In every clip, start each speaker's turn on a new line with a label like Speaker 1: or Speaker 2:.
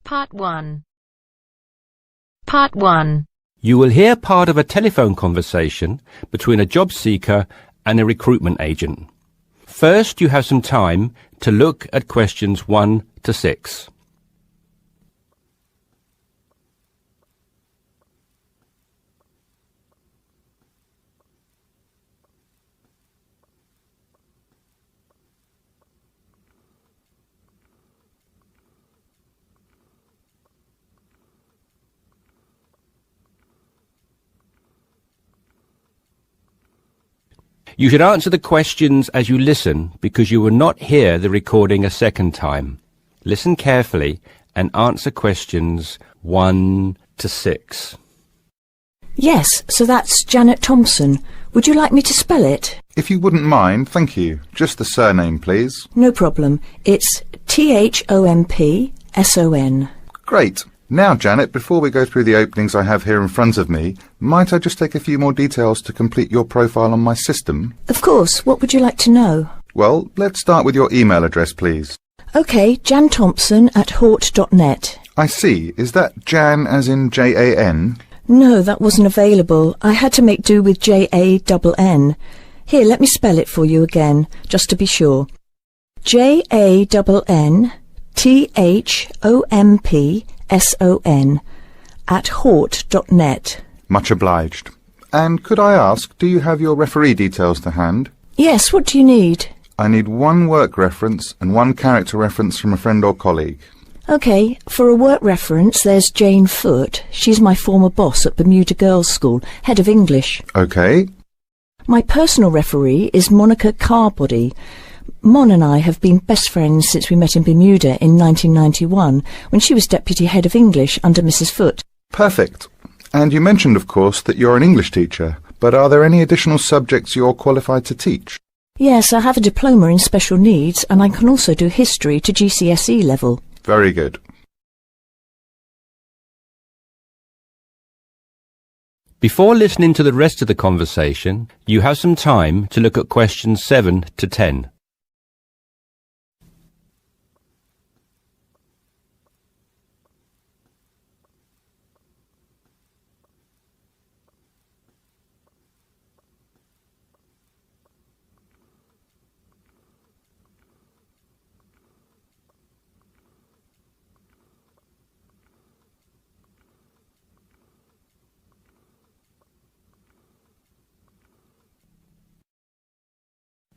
Speaker 1: Part 1. Part 1.
Speaker 2: You will hear part of a telephone conversation between a job seeker and a recruitment agent. First, you have some time to look at questions 1 to 6. You should answer the questions as you listen because you will not hear the recording a second time. Listen carefully and answer questions 1 to 6.
Speaker 3: Yes, so that's Janet Thompson. Would you like me to spell it?
Speaker 4: If you wouldn't mind, thank you. Just the surname, please.
Speaker 3: No problem. It's Thompson.
Speaker 4: Great. Now, Janet, before we go through the openings I have here in front of me, might I just take a few more details to complete your profile on my system?
Speaker 3: Of course. What would you like to know?
Speaker 4: Well, let's start with your email address, please.
Speaker 3: OK, janthompson@hort.net.
Speaker 4: I see. Is that Jan as in Jan?
Speaker 3: No, that wasn't available. I had to make do with Jann. Here, let me spell it for you again, just to be sure. JANNTHOMPSON@hort.net.
Speaker 4: Much obliged. And could I ask, do you have your referee details to hand?
Speaker 3: Yes, what do you need?
Speaker 4: I need one work reference and one character reference from a friend or colleague.
Speaker 3: OK, for a work reference, there's Jane Foote. She's my former boss at Bermuda Girls' School, head of English.
Speaker 4: OK.
Speaker 3: My personal referee is Monica Carbody. Mon and I have been best friends since we met in Bermuda in 1991, when she was Deputy Head of English under Mrs. Foote.
Speaker 4: Perfect. And you mentioned, of course, that you're an English teacher, but are there any additional subjects you're qualified to teach?
Speaker 3: Yes, I have a diploma in special needs, and I can also do history to GCSE level.
Speaker 4: Very good.
Speaker 2: Before listening to the rest of the conversation, you have some time to look at questions 7 to 10.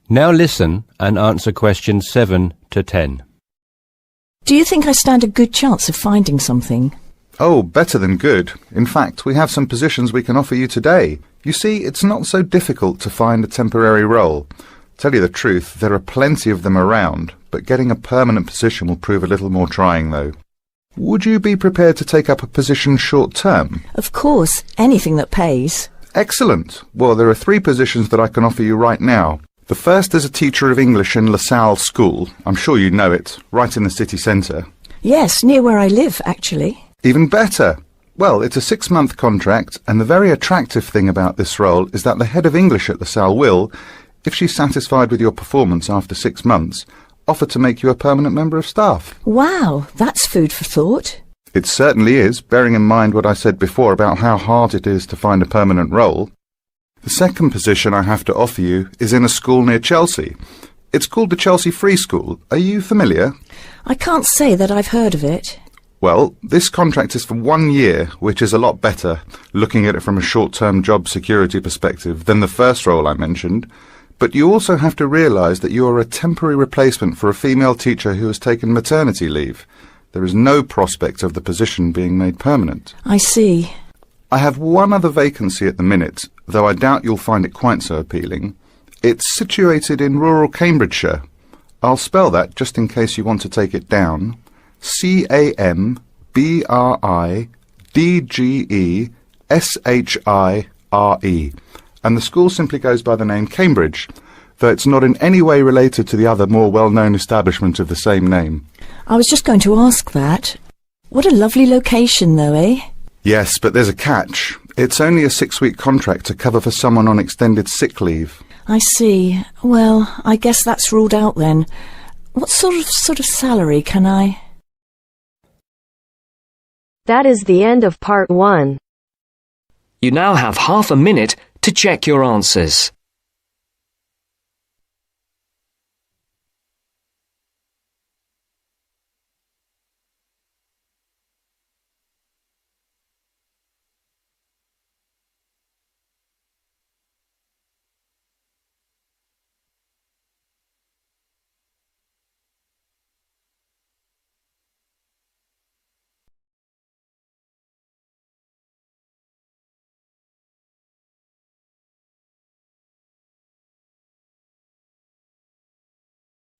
Speaker 2: Now listen and answer questions 7 to 10.
Speaker 3: Do you think I stand a good chance of finding something?
Speaker 4: Oh, better than good. In fact, we have some positions we can offer you today. You see, it's not so difficult to find a temporary role. Tell you the truth, there are plenty of them around, but getting a permanent position will prove a little more trying, though. Would you be prepared to take up a position short-term?
Speaker 3: Of course, anything that pays.
Speaker 4: Excellent. Well, there are 3 positions that I can offer you right now. The first is a teacher of English in LaSalle School. I'm sure you know it, right in the city centre.
Speaker 3: Yes, near where I live, actually.
Speaker 4: Even better. Well, it's a 6-month contract, and the very attractive thing about this role is that the head of English at LaSalle will, if she's satisfied with your performance after 6 months, offer to make you a permanent member of staff.
Speaker 3: Wow, that's food for thought.
Speaker 4: It certainly is, bearing in mind what I said before about how hard it is to find a permanent role. The second position I have to offer you is in a school near Chelsea. It's called the Chelsea Free School. Are you familiar?
Speaker 3: I can't say that I've heard of it.
Speaker 4: Well, this contract is for 1 year, which is a lot better, looking at it from a short-term job security perspective, than the first role I mentioned. But you also have to realise that you are a temporary replacement for a female teacher who has taken maternity leave. There is no prospect of the position being made permanent.
Speaker 3: I see.
Speaker 4: I have one other vacancy at the minute, though I doubt you'll find it quite so appealing. It's situated in rural Cambridgeshire. I'll spell that just in case you want to take it down. CAMBRIDGESHIRE. And the school simply goes by the name Cambridge, though it's not in any way related to the other more well-known establishment of the same name.
Speaker 3: I was just going to ask that. What a lovely location, though, eh?
Speaker 4: Yes, but there's a catch. It's only a 6-week contract to cover for someone on extended sick leave.
Speaker 3: I see. Well, I guess that's ruled out then. What sort of salary can I...
Speaker 5: That is the end of part 1.
Speaker 6: You now have half a minute to check your answers.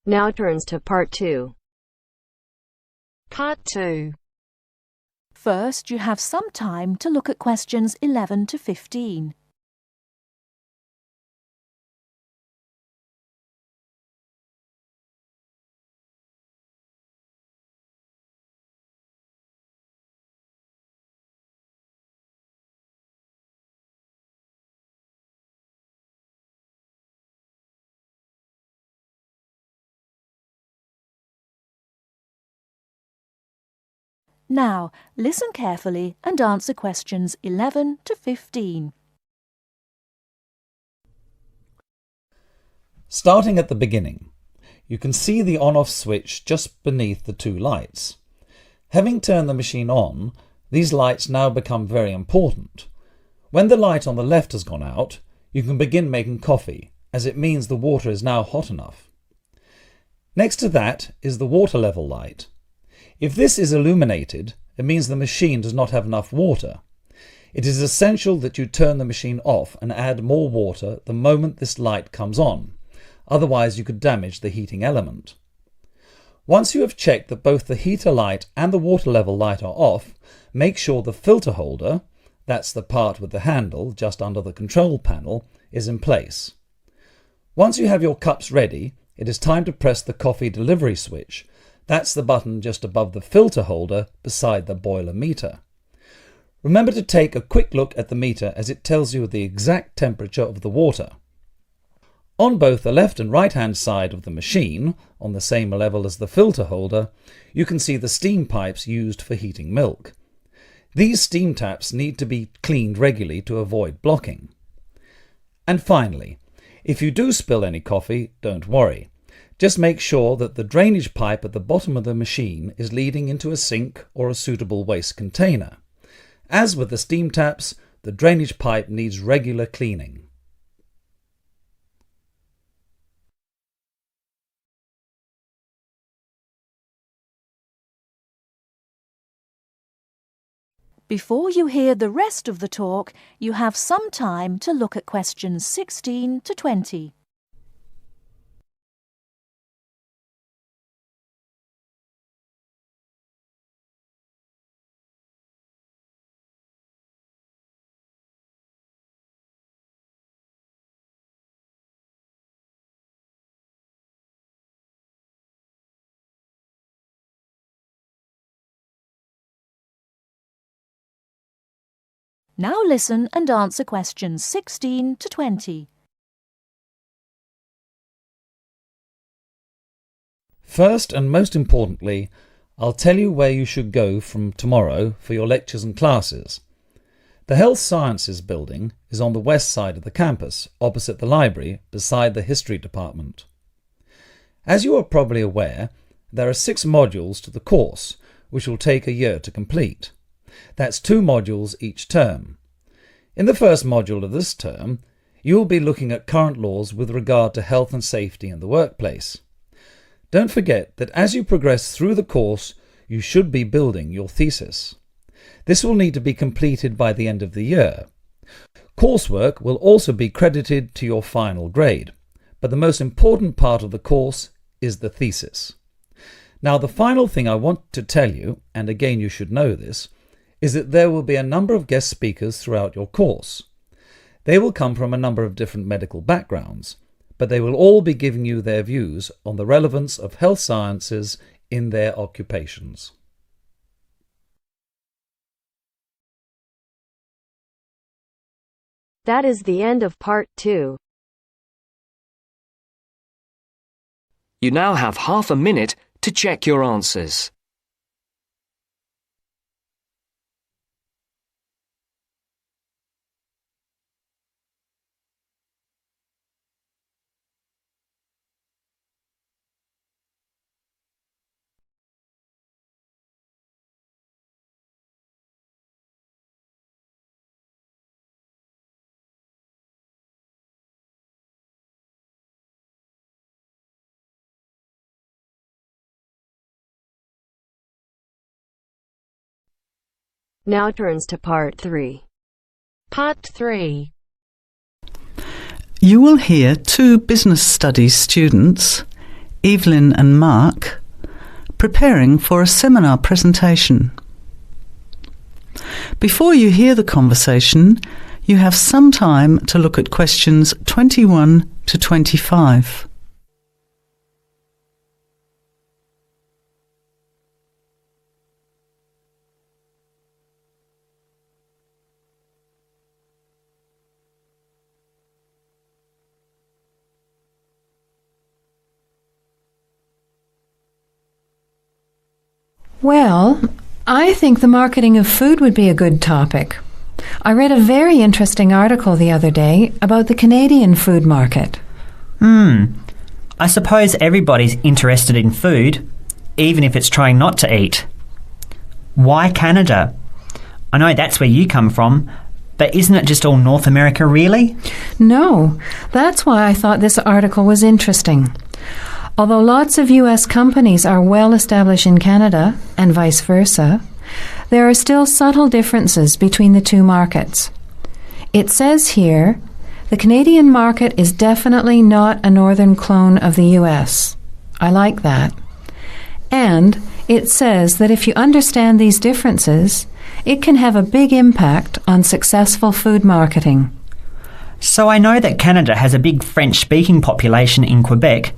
Speaker 5: Now turns to part 2.
Speaker 1: Part 2.
Speaker 7: First, you have some time to look at questions 11 to 15. Now, listen carefully and answer questions 11 to 15.
Speaker 8: Starting at the beginning, you can see the on-off switch just beneath the two lights. Having turned the machine on, these lights now become very important. When the light on the left has gone out, you can begin making coffee, as it means the water is now hot enough. Next to that is the water level light. If this is illuminated, it means the machine does not have enough water. It is essential that you turn the machine off and add more water the moment this light comes on, otherwise you could damage the heating element. Once you have checked that both the heater light and the water level light are off, make sure the filter holder, that's the part with the handle just under the control panel, is in place. Once you have your cups ready, it is time to press the coffee delivery switch. That's the button just above the filter holder beside the boiler meter. Remember to take a quick look at the meter as it tells you the exact temperature of the water. On both the left and right hand side of the machine, on the same level as the filter holder, you can see the steam pipes used for heating milk. These steam taps need to be cleaned regularly to avoid blocking. And finally, if you do spill any coffee, don't worry. Just make sure that the drainage pipe at the bottom of the machine is leading into a sink or a suitable waste container. As with the steam taps, the drainage pipe needs regular cleaning.
Speaker 7: Before you hear the rest of the talk, you have some time to look at questions 16 to 20. Now listen and answer questions 16 to 20.
Speaker 8: First and most importantly, I'll tell you where you should go from tomorrow for your lectures and classes. The Health Sciences building is on the west side of the campus, opposite the library, beside the History department. As you are probably aware, there are 6 modules to the course, which will take a year to complete. That's 2 modules each term. In the first module of this term, you will be looking at current laws with regard to health and safety in the workplace. Don't forget that as you progress through the course, you should be building your thesis. This will need to be completed by the end of the year. Coursework will also be credited to your final grade, but the most important part of the course is the thesis. Now, the final thing I want to tell you, and again you should know this, is that there will be a number of guest speakers throughout your course. They will come from a number of different medical backgrounds, but they will all be giving you their views on the relevance of health sciences in their occupations.
Speaker 5: That is the end of part 2.
Speaker 6: You now have half a minute to check your answers.
Speaker 5: Now turns to Part 3.
Speaker 1: Part 3.
Speaker 9: You will hear two business studies students, Evelyn and Mark, preparing for a seminar presentation. Before you hear the conversation, you have some time to look at questions 21 to 25.
Speaker 10: Well, I think the marketing of food would be a good topic. I read a very interesting article the other day about the Canadian food market.
Speaker 11: I suppose everybody's interested in food, even if it's trying not to eat. Why Canada? I know that's where you come from, but isn't it just all North America, really?
Speaker 10: No, that's why I thought this article was interesting. Although lots of US companies are well established in Canada, and vice versa, there are still subtle differences between the two markets. It says here, the Canadian market is definitely not a northern clone of the US. I like that. And it says that if you understand these differences, it can have a big impact on successful food marketing.
Speaker 11: So I know that Canada has a big French-speaking population in Quebec.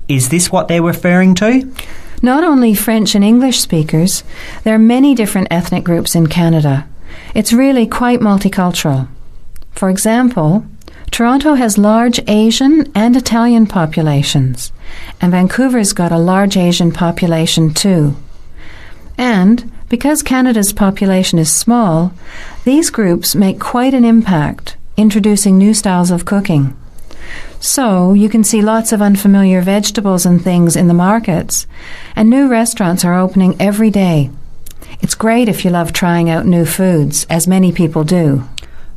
Speaker 11: Is this what they're referring to?
Speaker 10: Not only French and English speakers, there are many different ethnic groups in Canada. It's really quite multicultural. For example, Toronto has large Asian and Italian populations, and Vancouver's got a large Asian population too. And because Canada's population is small, these groups make quite an impact, introducing new styles of cooking. So you can see lots of unfamiliar vegetables and things in the markets, and new restaurants are opening every day. It's great if you love trying out new foods, as many people do.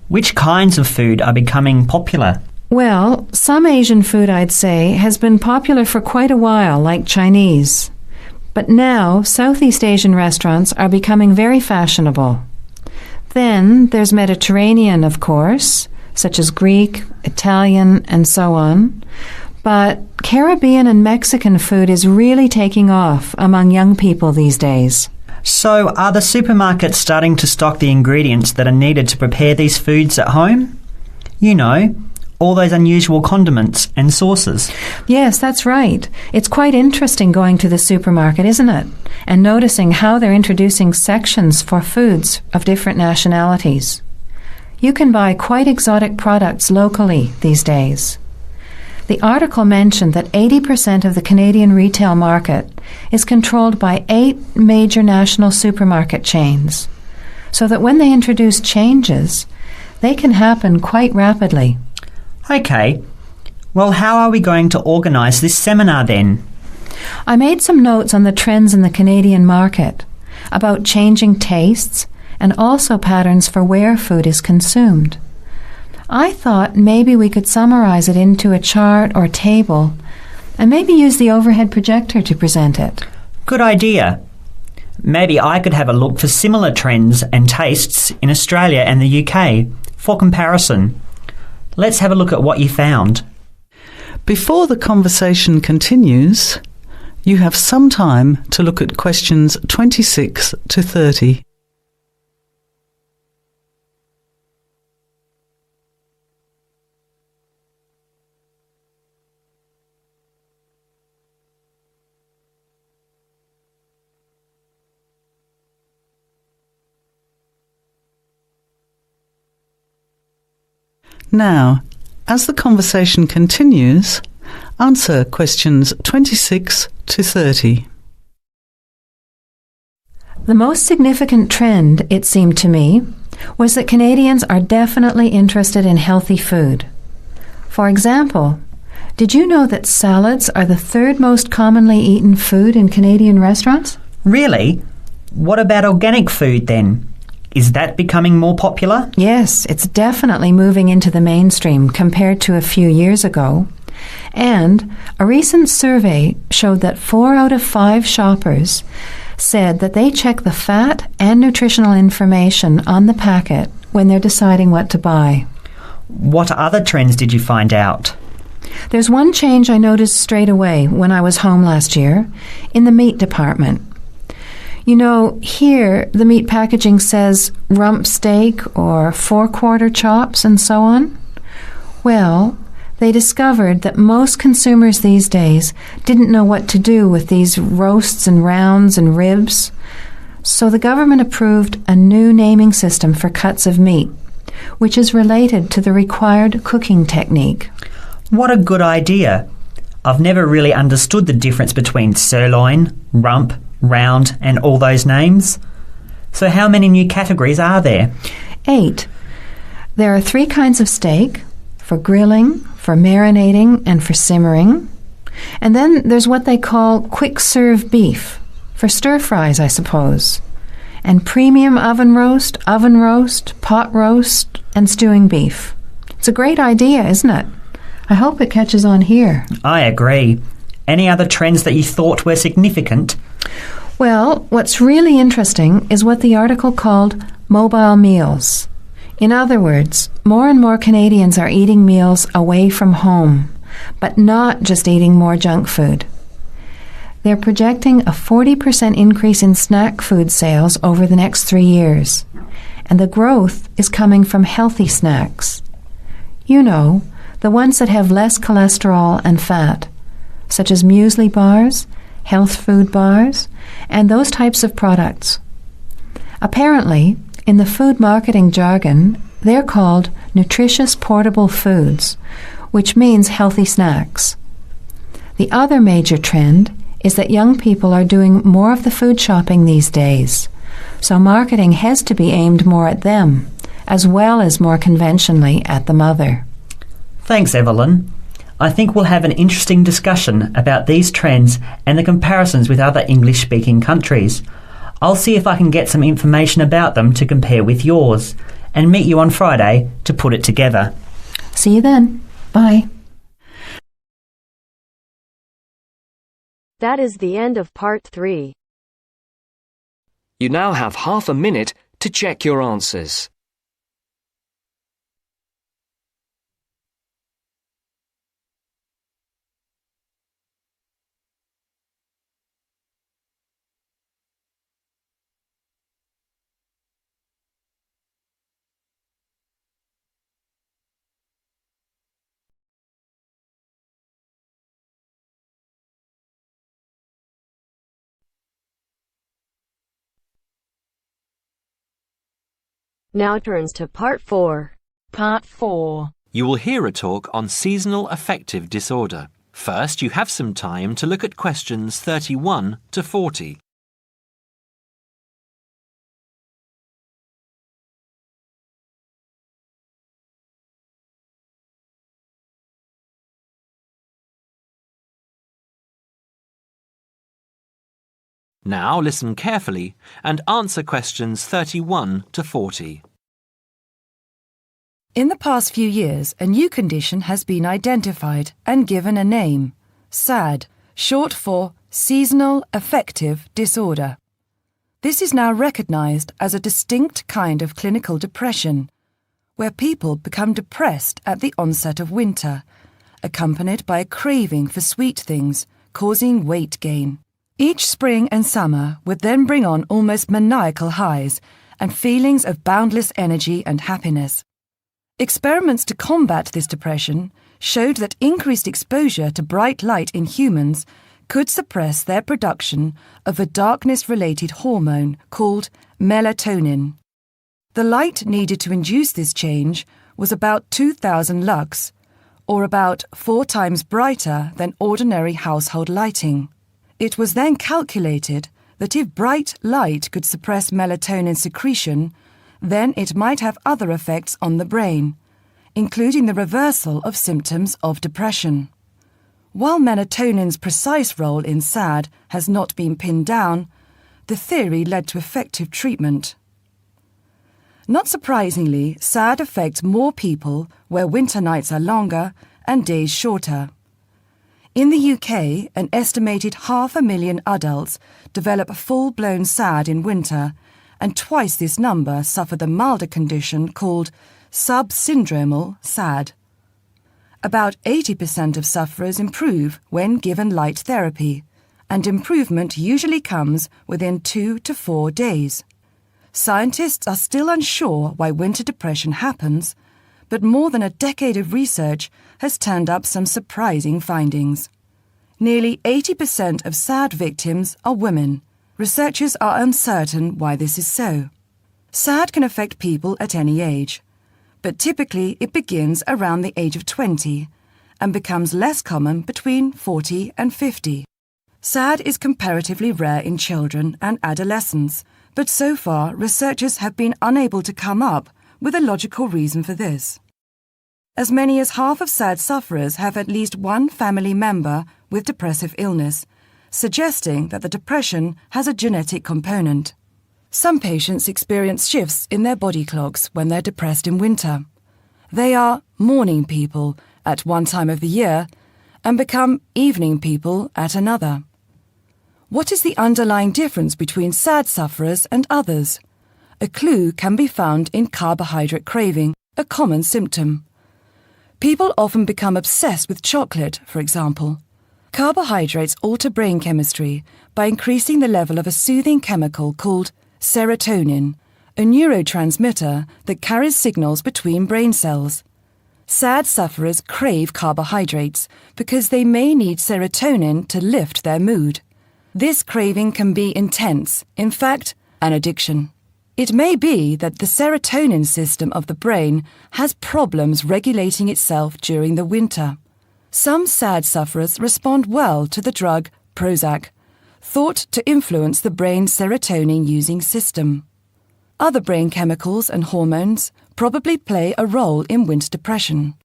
Speaker 11: Which kinds of food are becoming popular?
Speaker 10: Well, some Asian food, I'd say, has been popular for quite a while, like Chinese. But now, Southeast Asian restaurants are becoming very fashionable. Then there's Mediterranean, of course, such as Greek, Italian, and so on. But Caribbean and Mexican food is really taking off among young people these days.
Speaker 11: So are the supermarkets starting to stock the ingredients that are needed to prepare these foods at home? You know, all those unusual condiments and sauces.
Speaker 10: Yes, that's right. It's quite interesting going to the supermarket, isn't it? And noticing how they're introducing sections for foods of different nationalities. You can buy quite exotic products locally these days. The article mentioned that 80% of the Canadian retail market is controlled by 8 major national supermarket chains, so that when they introduce changes, they can happen quite rapidly.
Speaker 11: Okay. Well, how are we going to organise this seminar then?
Speaker 10: I made some notes on the trends in the Canadian market, about changing tastes, and also patterns for where food is consumed. I thought maybe we could summarize it into a chart or table, and maybe use the overhead projector to present it.
Speaker 11: Good idea. Maybe I could have a look for similar trends and tastes in Australia and the UK for comparison. Let's have a look at what you found.
Speaker 9: Before the conversation continues, you have some time to look at questions 26 to 30. Now, as the conversation continues, answer questions 26 to 30.
Speaker 10: The most significant trend, it seemed to me, was that Canadians are definitely interested in healthy food. For example, did you know that salads are the 3rd most commonly eaten food in Canadian restaurants?
Speaker 11: Really? What about organic food then? Is that becoming more popular?
Speaker 10: Yes, it's definitely moving into the mainstream compared to a few years ago. And a recent survey showed that 4 out of 5 shoppers said that they check the fat and nutritional information on the packet when they're deciding what to buy.
Speaker 11: What other trends did you find out?
Speaker 10: There's one change I noticed straight away when I was home last year in the meat department. You know, here the meat packaging says rump steak or 4-quarter chops and so on. Well, they discovered that most consumers these days didn't know what to do with these roasts and rounds and ribs. So the government approved a new naming system for cuts of meat, which is related to the required cooking technique.
Speaker 11: What a good idea. I've never really understood the difference between sirloin, rump, round and all those names. So how many new categories are there?
Speaker 10: 8. There are 3 kinds of steak, for grilling, for marinating and for simmering. And then there's what they call quick-serve beef, for stir-fries, I suppose. And premium oven roast, pot roast and stewing beef. It's a great idea, isn't it? I hope it catches on here.
Speaker 11: I agree. Any other trends that you thought were significant?
Speaker 10: Well, what's really interesting is what the article called mobile meals. In other words, more and more Canadians are eating meals away from home, but not just eating more junk food. They're projecting a 40% increase in snack food sales over the next 3 years, and the growth is coming from healthy snacks. You know, the ones that have less cholesterol and fat, such as muesli bars, health food bars, and those types of products. Apparently, in the food marketing jargon, they're called nutritious portable foods, which means healthy snacks. The other major trend is that young people are doing more of the food shopping these days, so marketing has to be aimed more at them, as well as more conventionally at the mother.
Speaker 11: Thanks, Evelyn. I think we'll have an interesting discussion about these trends and the comparisons with other English-speaking countries. I'll see if I can get some information about them to compare with yours, and meet you on Friday to put it together.
Speaker 10: See you then. Bye.
Speaker 5: That is the end of part 3.
Speaker 6: You now have half a minute to check your answers.
Speaker 5: Now turns to part 4.
Speaker 1: Part 4.
Speaker 12: You will hear a talk on seasonal affective disorder. First, you have some time to look at questions 31 to 40. Now listen carefully and answer questions 31 to 40.
Speaker 13: In the past few years, a new condition has been identified and given a name, SAD, short for Seasonal Affective Disorder. This is now recognized as a distinct kind of clinical depression, where people become depressed at the onset of winter, accompanied by a craving for sweet things, causing weight gain. Each spring and summer would then bring on almost maniacal highs and feelings of boundless energy and happiness. Experiments to combat this depression showed that increased exposure to bright light in humans could suppress their production of a darkness-related hormone called melatonin. The light needed to induce this change was about 2,000 lux, or about 4 times brighter than ordinary household lighting. It was then calculated that if bright light could suppress melatonin secretion, then it might have other effects on the brain, including the reversal of symptoms of depression. While melatonin's precise role in SAD has not been pinned down, the theory led to effective treatment. Not surprisingly, SAD affects more people where winter nights are longer and days shorter. In the UK, an estimated 500,000 adults develop full-blown SAD in winter, and twice this number suffer the milder condition called subsyndromal SAD. About 80% of sufferers improve when given light therapy, and improvement usually comes within 2 to 4 days. Scientists are still unsure why winter depression happens, but more than a decade of research has turned up some surprising findings. Nearly 80% of SAD victims are women. Researchers are uncertain why this is so. SAD can affect people at any age, but typically it begins around the age of 20 and becomes less common between 40 and 50. SAD is comparatively rare in children and adolescents, but so far researchers have been unable to come up with a logical reason for this. As many as half of SAD sufferers have at least one family member with depressive illness, suggesting that the depression has a genetic component. Some patients experience shifts in their body clocks when they're depressed in winter. They are morning people at one time of the year and become evening people at another. What is the underlying difference between SAD sufferers and others? A clue can be found in carbohydrate craving, a common symptom. People often become obsessed with chocolate, for example. Carbohydrates alter brain chemistry by increasing the level of a soothing chemical called serotonin, a neurotransmitter that carries signals between brain cells. SAD sufferers crave carbohydrates because they may need serotonin to lift their mood. This craving can be intense, in fact, an addiction. It may be that the serotonin system of the brain has problems regulating itself during the winter. Some SAD sufferers respond well to the drug Prozac, thought to influence the brain's serotonin-using system. Other brain chemicals and hormones probably play a role in winter depression.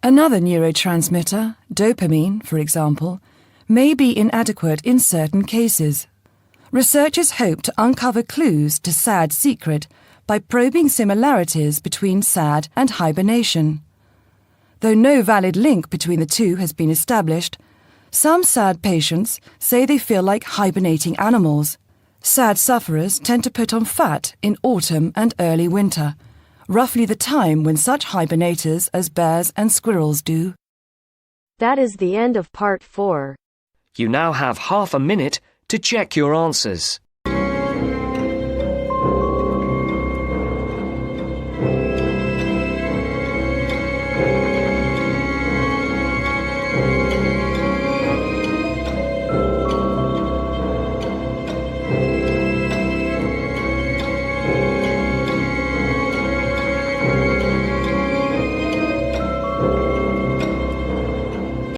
Speaker 13: Another neurotransmitter, dopamine, for example, may be inadequate in certain cases. Researchers hope to uncover clues to SAD's secret by probing similarities between SAD and hibernation. Though no valid link between the two has been established, some SAD patients say they feel like hibernating animals. SAD sufferers tend to put on fat in autumn and early winter, roughly the time when such hibernators as bears and squirrels do.
Speaker 5: That is the end of part 4.
Speaker 6: You now have half a minute to check your answers.